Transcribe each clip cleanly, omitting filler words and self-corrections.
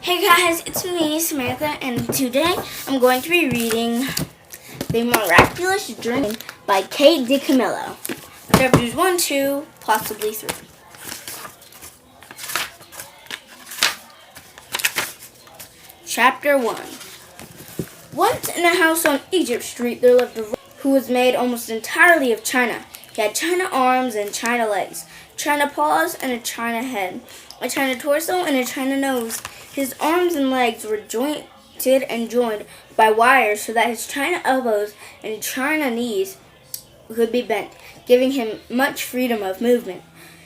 Hey guys, it's me, Samantha, and today I'm going to be reading The Miraculous Dream by Kate DiCamillo. Chapters 1, 2, possibly 3. Chapter 1. Once in a house on Egypt Street there lived a rabbit who was made almost entirely of china. He had china arms and china legs, china paws and a china head, a china torso and a china nose. His arms and legs were jointed and joined by wires so that his china elbows and china knees could be bent, giving him much freedom of movement.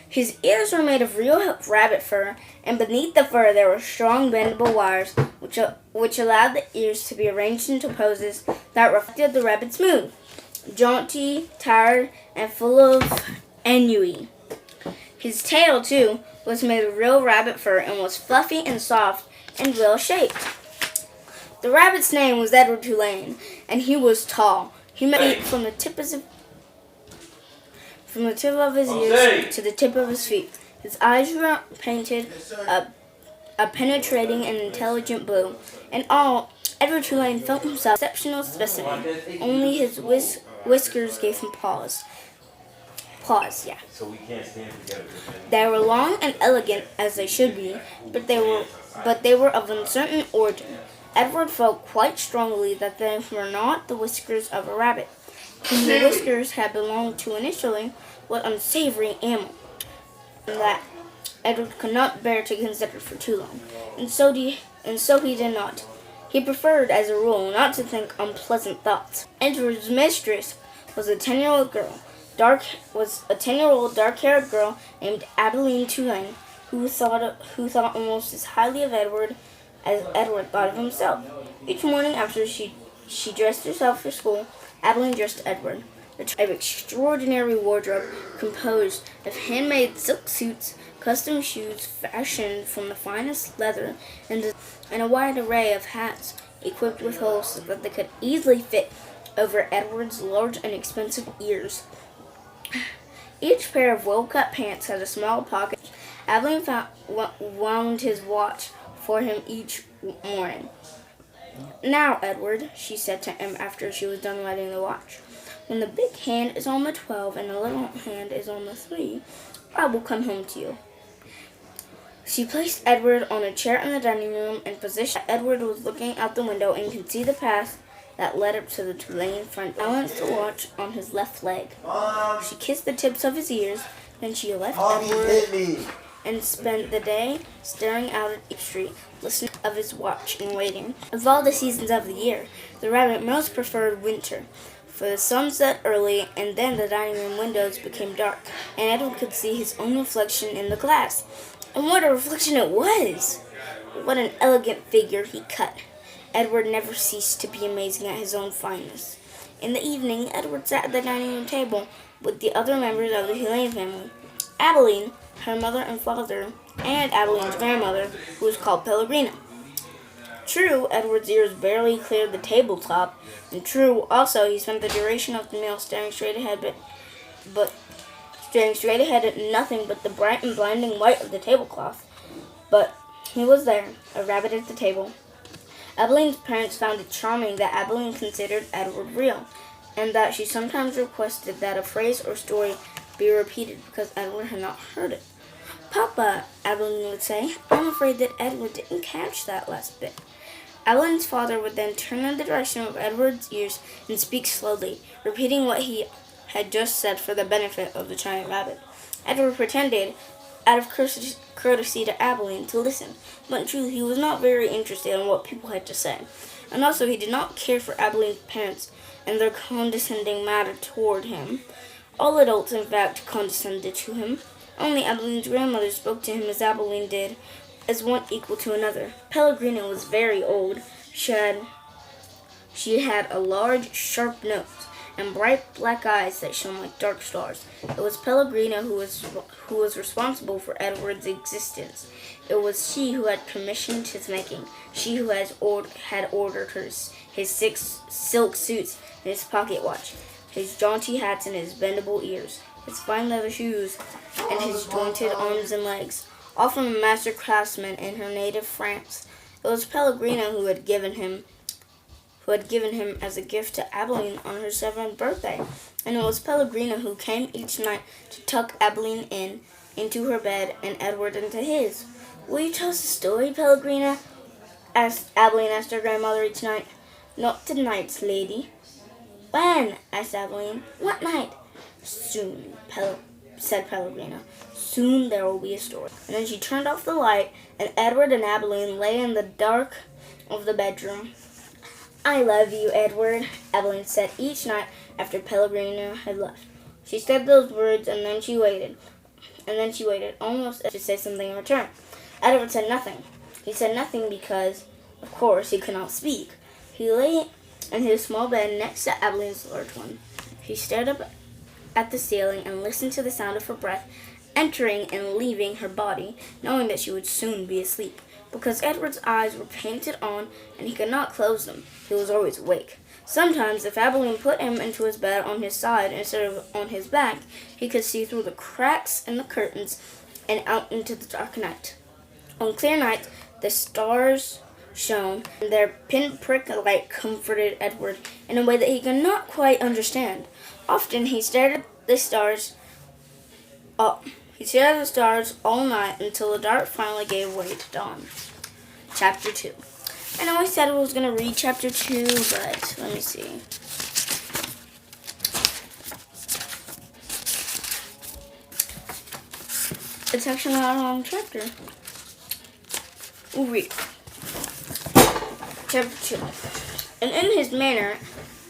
His ears were made of real rabbit fur, and beneath the fur there were strong bendable wires which allowed the ears to be arranged into poses that reflected the rabbit's mood, jaunty, tired, and full of ennui. His tail, too, was made of real rabbit fur and was fluffy and soft and well-shaped. The rabbit's name was Edward Tulane, and he was tall. He measured from the tip of his ears to the tip of his feet. His eyes were painted a penetrating and intelligent blue. In all, Edward Tulane felt himself an exceptional specimen. Only his whiskers gave him pause. So we can't stand together. They were long and elegant as they should be, but they were of uncertain origin. Edward felt quite strongly that they were not the whiskers of a rabbit, whom the whiskers had belonged to initially, was unsavory animal, and that Edward could not bear to consider for too long, and so he did not. He preferred, as a rule, not to think unpleasant thoughts. Edward's mistress was a 10-year-old dark-haired girl named Adeline Tulane, who thought almost as highly of Edward as Edward thought of himself. Each morning after she dressed herself for school, Adeline dressed Edward. The type of extraordinary wardrobe composed of handmade silk suits, custom shoes fashioned from the finest leather, and a wide array of hats equipped with holes so that they could easily fit over Edward's large and expensive ears. Each pair of well-cut pants had a small pocket. Adeline wound his watch for him each morning. "Now, Edward," she said to him after she was done lighting the watch, "when the big hand is on the 12 and the little hand is on the 3, I will come home to you." She placed Edward on a chair in the dining room and positioned Edward was looking out the window and could see the path that led up to the Tulane front. Balanced the watch on his left leg. She kissed the tips of his ears, then she left Edward and spent the day staring out at the street, listening to his watch and waiting. Of all the seasons of the year, the rabbit most preferred winter, for the sun set early and then the dining room windows became dark, and Edward could see his own reflection in the glass. And what a reflection it was! What an elegant figure he cut! Edward never ceased to be amazing at his own fineness. In the evening, Edward sat at the dining room table with the other members of the Tulane family. Adeline, her mother and father, and Adeline's grandmother, who was called Pellegrina. True, Edward's ears barely cleared the tabletop, and true, also, he spent the duration of the meal staring straight ahead at nothing but the bright and blinding white of the tablecloth. But he was there, a rabbit at the table. Adeline's parents found it charming that Adeline considered Edward real, and that she sometimes requested that a phrase or story be repeated because Edward had not heard it. "Papa," Adeline would say, "I'm afraid that Edward didn't catch that last bit." Adeline's father would then turn in the direction of Edward's ears and speak slowly, repeating what he had just said for the benefit of the giant rabbit. Edward pretended, out of courtesy to Adeline, to listen, but in truth he was not very interested in what people had to say, and also he did not care for Adeline's parents and their condescending manner toward him. All adults, in fact, condescended to him. Only Adeline's grandmother spoke to him as Adeline did, as one equal to another. Pellegrina was very old. She had a large, sharp nose and bright black eyes that shone like dark stars. It was Pellegrina who was responsible for Edward's existence. It was she who had commissioned his making. She who had ordered his 6 silk suits and his pocket watch, his jaunty hats and his bendable ears, his fine leather shoes, and his jointed arms and legs, all from a master craftsman in her native France. It was Pellegrino who had given him as a gift to Abilene on her 7th birthday. And it was Pellegrino who came each night to tuck Abilene into her bed and Edward into his. "Will you tell us a story, Pellegrino?" Abilene asked her grandmother each night. "Not tonight, lady." "When?" asked Abilene. "What night?" "Soon," said Pellegrino. "Soon there will be a story." And then she turned off the light, and Edward and Abilene lay in the dark of the bedroom. "I love you, Edward," Abilene said each night after Pellegrino had left. She said those words, and then she waited. Almost as if to say something in return. Edward said nothing. He said nothing because, of course, he could not speak. He lay in his small bed next to Abilene's large one. He stared up at the ceiling and listened to the sound of her breath entering and leaving her body, knowing that she would soon be asleep. Because Edward's eyes were painted on and he could not close them, he was always awake. Sometimes, if Abilene put him into his bed on his side instead of on his back, he could see through the cracks in the curtains and out into the dark night. On clear nights, the stars shone, and their pinprick light comforted Edward in a way that he could not quite understand. Often he stared at the stars all night until the dark finally gave way to dawn. Chapter 2. I know I said I was going to read Chapter 2, but let me see. It's actually not a long chapter. We'll read. Chapter 2. And in his manner,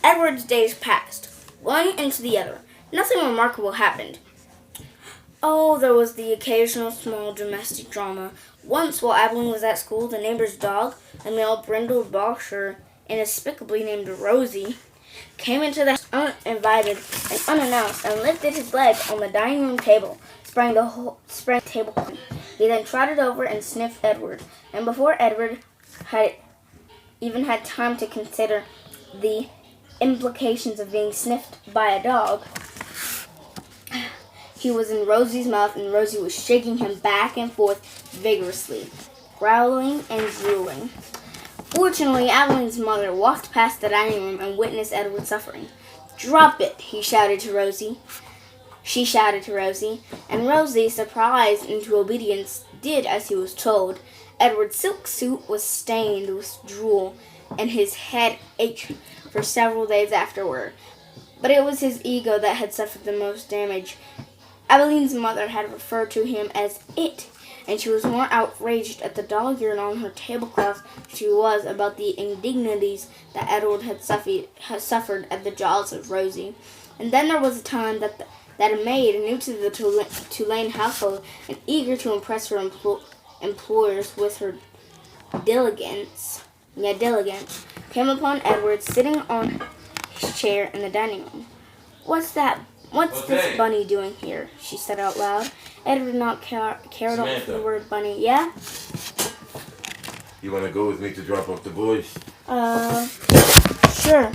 Edward's days passed, one into the other. Nothing remarkable happened. Oh, there was the occasional small domestic drama. Once, while Abilene was at school, the neighbor's dog, a male brindled boxer, inexplicably named Rosie, came into the house uninvited and unannounced and lifted his leg on the dining room table, sprang the table clean. He then trotted over and sniffed Edward, and before Edward had even had time to consider the implications of being sniffed by a dog, he was in Rosie's mouth, and Rosie was shaking him back and forth vigorously, growling and drooling. Fortunately, Abeline's mother walked past the dining room and witnessed Edward's suffering. "Drop it," she shouted to Rosie, and Rosie, surprised into obedience, did as he was told. Edward's silk suit was stained with drool, and his head ached for several days afterward. But it was his ego that had suffered the most damage. Abeline's mother had referred to him as "it," and she was more outraged at the dog urine on her tablecloth than she was about the indignities that Edward had suffered at the jaws of Rosie. And then there was a time that a maid, new to the Tulane household and eager to impress her employers with her diligence, came upon Edward sitting on his chair in the dining room. What's this bunny doing here?" she said out loud. Edward not cared off the word bunny. "Yeah?" You want to go with me to drop off the boys? Sure.